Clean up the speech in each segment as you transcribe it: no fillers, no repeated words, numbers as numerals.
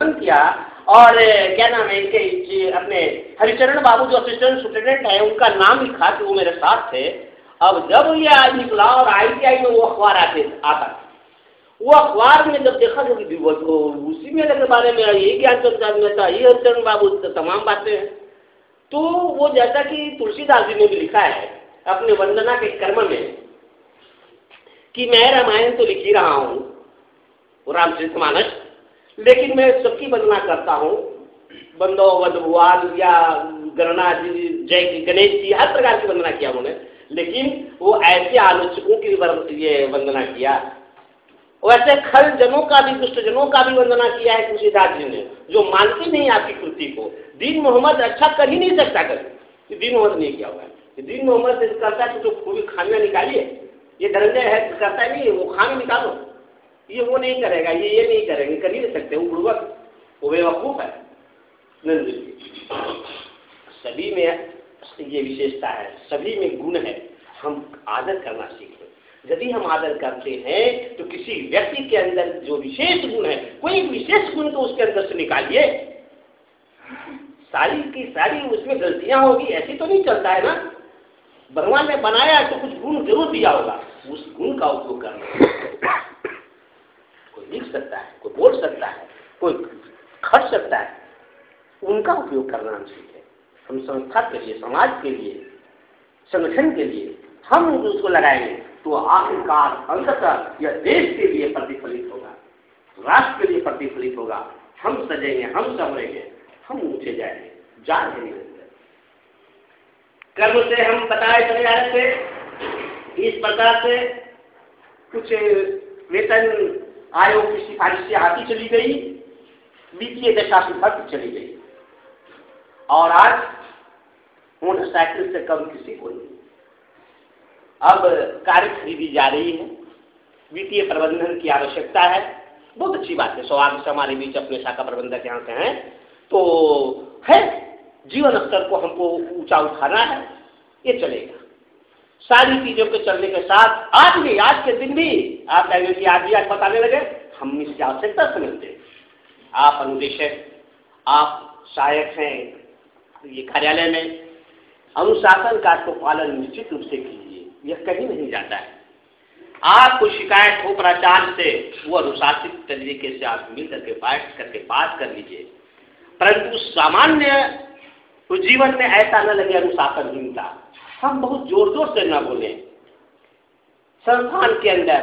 किया। और क्या नाम है इनके, अपने हरिचरण बाबू जो असिस्टेंट सुप्रिटेंडेंट है उनका नाम लिखा कि वो मेरे साथ थे। अब जब ये आज निकला और ITI में वो अखबार आता था, वो अखबार में जब देखा जो कि उसी मेले के बारे में यही ज्ञानचंद में था, ये हरिचरण बाबू तमाम बातें हैं। तो वो जैसा कि तुलसीदास जी ने भी लिखा है अपने वंदना के कर्म में कि मैं रामायण तो लिख ही रहा हूँ रामचरितमानस, लेकिन मैं सबकी वंदना करता हूँ, बंदो भगवान या गणना जी, जय गणेश जी, हर प्रकार की वंदना किया उन्होंने। लेकिन वो ऐसे आलोचकों की ये वंदना किया, वैसे खल जनों का भी, दुष्ट जनों का भी वंदना किया है तुलसीदास जी ने, जो मानते नहीं आपकी कृति को। दीन मोहम्मद अच्छा कर ही नहीं सकता कभी, दीन मोहम्मद नहीं किया हुआ है। दीन मोहम्मद से करता है तो पूरी खामियां निकालिए, ये धनंजय है करता नहीं, वो खामी निकालो, ये वो नहीं करेगा, ये नहीं करेंगे, कर ही नहीं सकते, वो बुड़वक, वो बेवकूफ है। सभी में ये विशेषता है, सभी में गुण है, हम आदर करना सीखें। यदि हम आदर करते हैं तो किसी व्यक्ति के अंदर जो विशेष गुण है, कोई विशेष गुण तो उसके अंदर से निकालिए। सारी की सारी उसमें गलतियां होगी ऐसी तो नहीं चलता है ना। भगवान ने बनाया तो कुछ गुण जरूर दिया होगा, उस गुण का उपयोग करना। कोई लिख सकता है, कोई बोल सकता है, कोई खट सकता है, उनका उपयोग करना हम सीखें। हम संस्था के लिए, समाज के लिए, संगठन के लिए हम उसको लगाएंगे तो आखिरकार अंततः यह देश के लिए प्रतिफलित होगा, राष्ट्र के लिए प्रतिफलित होगा। हम सजेंगे, हम संवरेंगे, हम ऊंचे जाएंगे, जा रहे हैं। कर्म से हम बताए चले जा रहे थे, इस प्रकार से कुछ वेतन आयोग की सिफारिश से आती चली गई, वित्तीय दशा सुधरती चली गई, और आज मोटरसाइकिल से कम किसी को नहीं। अब कार खरीदी जा रही है, वित्तीय प्रबंधन की आवश्यकता है, बहुत अच्छी बात है। सौभाग्य से हमारे बीच अपने शाखा प्रबंधक यहाँ से हैं, तो है जीवन स्तर को हमको ऊंचा उठाना है, ये चलेगा। सारी चीजों के चलने के साथ आज के दिन भी आप कहेंगे कि आज बताने लगे, हम इसकी आवश्यकता समझते हैं। आप अनुदेशक, आप सहायक हैं ये कार्यालय में, अनुशासन का तो पालन निश्चित रूप से कीजिए, यह कहीं नहीं जाता है। आप कोई शिकायत हो प्राचार्य से, वो अनुशासित तरीके से आप मिल करके बैठ करके बात कर लीजिए, परंतु सामान्य तो जीवन में ऐसा न लगे अनुशासनहीनता। हम बहुत जोर जोर से न बोले। संस्थान के अंदर,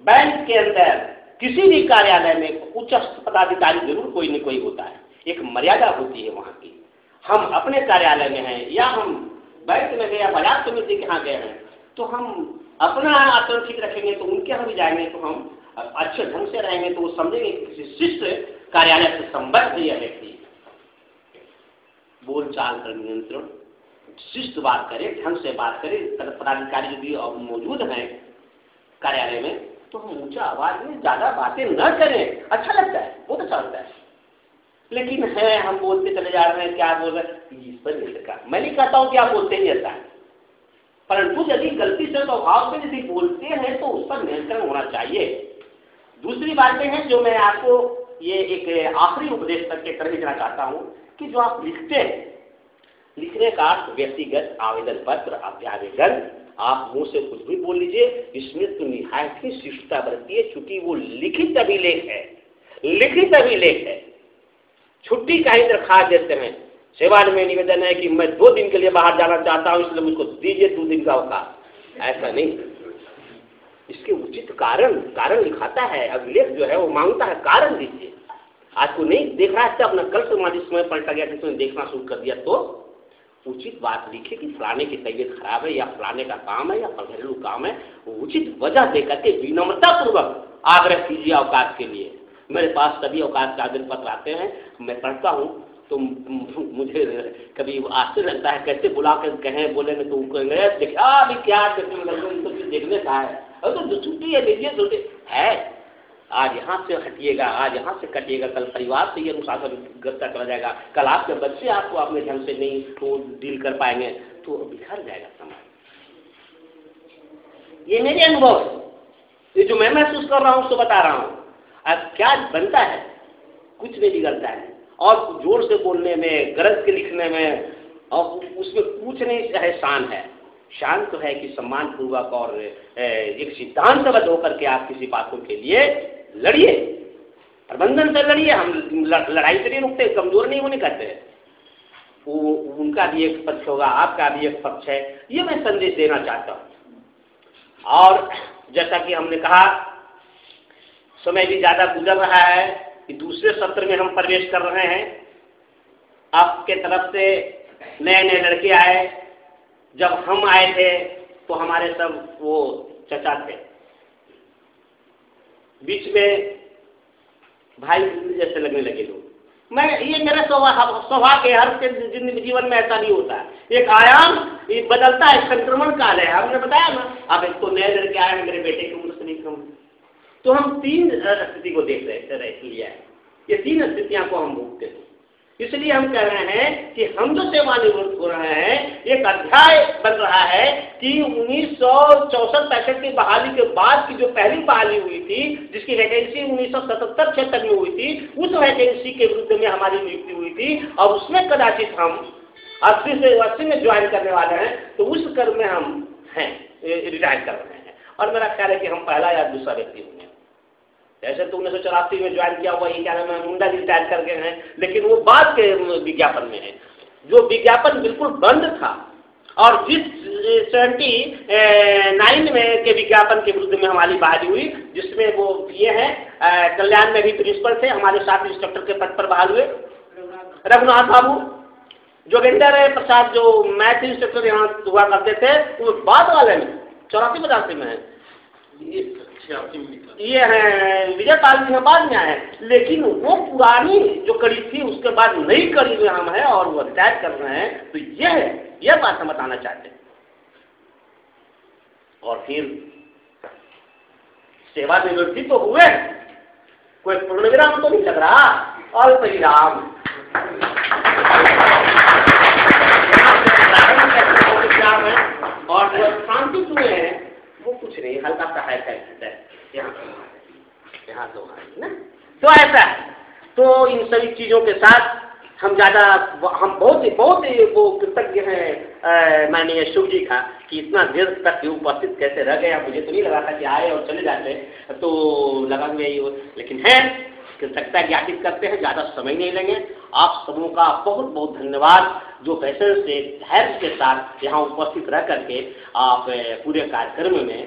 बैंक के अंदर, किसी भी कार्यालय में उच्च पदाधिकारी जरूर कोई न कोई होता है, एक मर्यादा होती है वहाँ की। हम अपने कार्यालय में हैं या हम बैंक में गए या बाजार समिति के यहाँ गए हैं, तो हम अपना आचरण ठीक रखेंगे तो उनके यहाँ भी जाएंगे तो हम अच्छे ढंग से रहेंगे, तो वो समझेंगे किसी शिष्ट कार्यालय से संबद्ध है यह व्यक्ति। बोलचाल पर नियंत्रण, शिष्ट बात करे, ढंग से बात करे। पदाधिकारी यदि मौजूद हैं कार्यालय में तो हम ऊंचा आवाज में ज्यादा बातें न करें, अच्छा लगता है, बहुत अच्छा लगता है। लेकिन है हम बोलते चले जा रहे हैं, क्या बोल रहे हैं, इस पर नहीं लगा। मैं नहीं कहता हूं कि आप बोलते ही ऐसा है, परंतु यदि गलती से स्वभाव से यदि बोलते हैं तो उस पर नियंत्रण होना चाहिए। दूसरी बातें हैं जो मैं आपको ये एक आखिरी उपदेश करके कर देना चाहता हूं कि जो आप लिखते हैं, लिखने का व्यक्तिगत आवेदन पत्र, अभ्यावेदन, आप मुंह से कुछ भी बोल लीजिए, इसमें तो निहायत ही शिष्टता बरतिए, चूंकि वो लिखित अभिलेख है, लिखित अभिलेख है। छुट्टी का ही दरखास्त देते हैं, सेवान में निवेदन है कि मैं 2 दिन के लिए बाहर जाना चाहता हूं, इसलिए मुझको दीजिए 2 दिन का अवकाश। ऐसा नहीं, इसके उचित कारण लिखाता है, अभिलेख जो है वो मांगता है कारण दीजिए। आज को नहीं देख रहा है अपना कल समाज समय पलटा गया, किसी ने देखना शुरू कर दिया, तो उचित बात लिखे कि फलाने की तबीयत खराब है या फलाने का काम है या घरेलू काम है, उचित वजह देकर के विनम्रता पूर्वक आग्रह कीजिए अवकाश के लिए। मेरे पास सभी अवकाश के आवेदन पत्र आते हैं, मैं पढ़ता हूँ तो मुझे कभी आश्चर्य लगता है, कैसे बुला कर कहें बोलेंगे तो कहेंगे देखा अभी क्या देखने का है, तो छुट्टी है लीजिए, छुट्टी है, आज यहाँ से हटिएगा, आज यहाँ से कटिएगा, कल परिवार से ये अनुशासन ग्रस्त चला जाएगा, कल आपके बच्चे आपको अपने ढंग से नहीं तो डील कर पाएंगे, तो बिखर जाएगा समाज। ये मेरे अनुभव है, ये जो मैं महसूस कर रहा हूँ उसको बता रहा हूँ। अब क्या बनता है, कुछ नहीं बिगड़ता है। और जोर से बोलने में, गरज के लिखने में, और उसमें कुछ नहीं है, शान है। शान तो है कि सम्मान पूर्वक और एक सिद्धांतबद्ध होकर के आप किसी बातों के लिए लड़िए, प्रबंधन से लड़िए। हम लड़ाई से नहीं रुकते, कमजोर नहीं होने कहते। उनका भी एक पक्ष होगा, आपका भी एक पक्ष है, ये मैं संदेश देना चाहता हूँ। और जैसा कि हमने कहा, समय भी ज्यादा गुजर रहा है कि दूसरे सत्र में हम प्रवेश कर रहे हैं। आपके तरफ से नए नए लड़के आए। जब हम आए थे तो हमारे सब वो चचा थे, बीच में भाई जैसे लगने लगे लोग। ये मेरा स्वभाव है, हर के जीवन में ऐसा नहीं होता। एक आयाम ये बदलता है, संक्रमण काल है। हमने बताया ना, अब एक तो नए लड़के आए हैं, मेरे बेटे की उम्र से नहीं कम, तो हम 3 स्थिति को देख रहे लिया है। ये 3 स्थितियां को हम भोगते हैं। इसलिए हम कह रहे हैं कि हम जो सेवानिवृत्त हो रहे हैं, एक अध्याय बन रहा है कि 1964-65 की बहाली के बाद की जो पहली बहाली हुई थी, जिसकी वैकेंसी 1977-76 में हुई थी, उस वैकेंसी के विरुद्ध में हमारी नियुक्ति हुई थी। और उसमें कदाचित हम 80 में ज्वाइन करने वाले हैं, तो उस क्रम में हम हैं, रिटायर कर रहे हैं। और मेरा ख्याल है कि हम पहला या दूसरा व्यक्ति होंगे। ऐसे तो 1984 में ज्वाइन किया हुआ, ये क्या नाम है, मुंडा रिटायर करके हैं, लेकिन वो बाद के विज्ञापन में है। जो विज्ञापन बिल्कुल बंद था, और जिस 79 में के विज्ञापन के विरुद्ध में हमारी बहाली हुई, जिसमें वो ये है कल्याण में भी प्रिंसिपल थे, हमारे साथ इंस्ट्रक्टर के पद पर बहाल हुए रघुनाथ बाबू। जोगेंद्र प्रसाद जो मैथ इंस्ट्रक्टर यहाँ हुआ करते थे, वो बाद वाले में 84-85 में है। ये है विजय पाल जी बाद में आए, लेकिन वो पुरानी जो कड़ी थी उसके बाद नई कड़ी में हम हैं और वो रिटायर कर रहे हैं। तो यह बात हम बताना चाहते हैं। और फिर सेवानिवृत्ति तो हुए, कोई पूर्णविराम तो नहीं लग रहा, और परिणाम और जो शांति हुए हैं वो कुछ नहीं, हल्का सा है यहाँ तो ना। तो ऐसा है, तो इन सभी चीजों के साथ हम बहुत ही वो कृतज्ञ हैं माननीय शिव जी का कि इतना देर तक उपस्थित कैसे रह गया। मुझे तो नहीं लगा था कि आए और चले जाते, तो लगा हुआ ही, लेकिन है कृतज्ञता ज्ञापित करते हैं। ज्यादा समय नहीं लेंगे। आप सबों का बहुत बहुत धन्यवाद, जो पैशन से धैर्य के साथ यहाँ उपस्थित रह करके आप पूरे कार्यक्रम में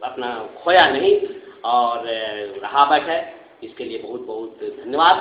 अपना खोया नहीं और रहा बैठे, इसके लिए बहुत बहुत धन्यवाद।